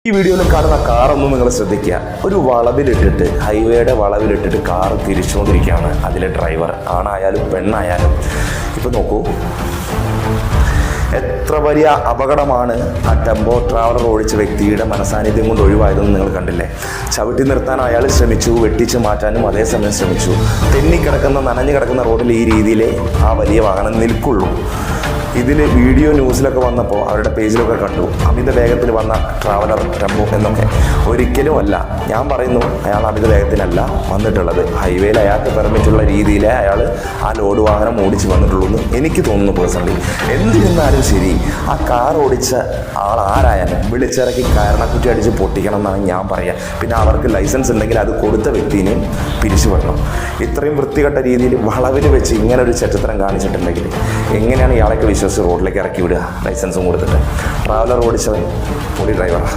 ഈ വീഡിയോയിൽ കാണുന്ന കാറൊന്നും നിങ്ങൾ ശ്രദ്ധിക്കുക. ഒരു വളവിലിട്ടിട്ട് ഹൈവേയുടെ വളവിലിട്ടിട്ട് കാർ തിരിച്ചുകൊണ്ടിരിക്കുകയാണ് അതിലെ ഡ്രൈവർ. ആണായാലും പെണ്ണായാലും. ഇപ്പം നോക്കൂ, എത്ര വലിയ അപകടമാണ് ആ ടെമ്പോ ട്രാവലർ ഓടിച്ച വ്യക്തിയുടെ മനസാന്നിധ്യം കൊണ്ട് ഒഴിവായതെന്ന് നിങ്ങൾ കണ്ടില്ലേ. ചവിട്ടി നിർത്താൻ അയാൾ ശ്രമിച്ചു, വെട്ടിച്ച് മാറ്റാനും അതേസമയം ശ്രമിച്ചു. തെന്നിക്കിടക്കുന്ന നനഞ്ഞു കിടക്കുന്ന റോഡിൽ ഈ രീതിയിലേ ആ വലിയ വാഹനം നിൽക്കുള്ളൂ. ഇതിൽ വീഡിയോ ന്യൂസിലൊക്കെ വന്നപ്പോൾ അവരുടെ പേജിലൊക്കെ കണ്ടു അമിത വേഗത്തിൽ വന്ന ട്രാവലർ ടെമ്പോ എന്നൊക്കെ. ഒരിക്കലും അല്ല. ഞാൻ പറയുന്നു, അയാൾ അമിത വേഗത്തിലല്ല വന്നിട്ടുള്ളത്. ഹൈവേയിൽ അയാൾക്ക് പെർമിറ്റുള്ള രീതിയിലേ അയാൾ ആ ലോഡ് വാഹനം ഓടിച്ച് വന്നിട്ടുള്ളൂ എന്ന് എനിക്ക് തോന്നുന്നു പേഴ്സണലി. എന്തിരുന്നാലും ശരി, ആ കാർ ഓടിച്ച ആൾ ആരായാലും വിളിച്ചിറക്കി കാരണക്കുറ്റി അടിച്ച് പൊട്ടിക്കണം എന്നാണ് ഞാൻ പറയുക. പിന്നെ അവർക്ക് ലൈസൻസ് ഉണ്ടെങ്കിൽ അത് കൊടുത്ത വ്യക്തിനെയും പിരിച്ചുവിടണം. ഇത്രയും വൃത്തികെട്ട രീതിയിൽ വളവിൽ വെച്ച് ഇങ്ങനെ ഒരു ചെറ്റത്തരം കാണിച്ചിട്ടുണ്ടെങ്കിൽ എങ്ങനെയാണ് ഇയാളൊക്കെ വിശ്വസിച്ച് റോഡിലേക്ക് ഇറക്കി വിടുക? ലൈസൻസും കൊടുത്തിട്ട് ട്രാവലർ ഓടിച്ചവൻ പൊടി ഡ്രൈവറാണ്.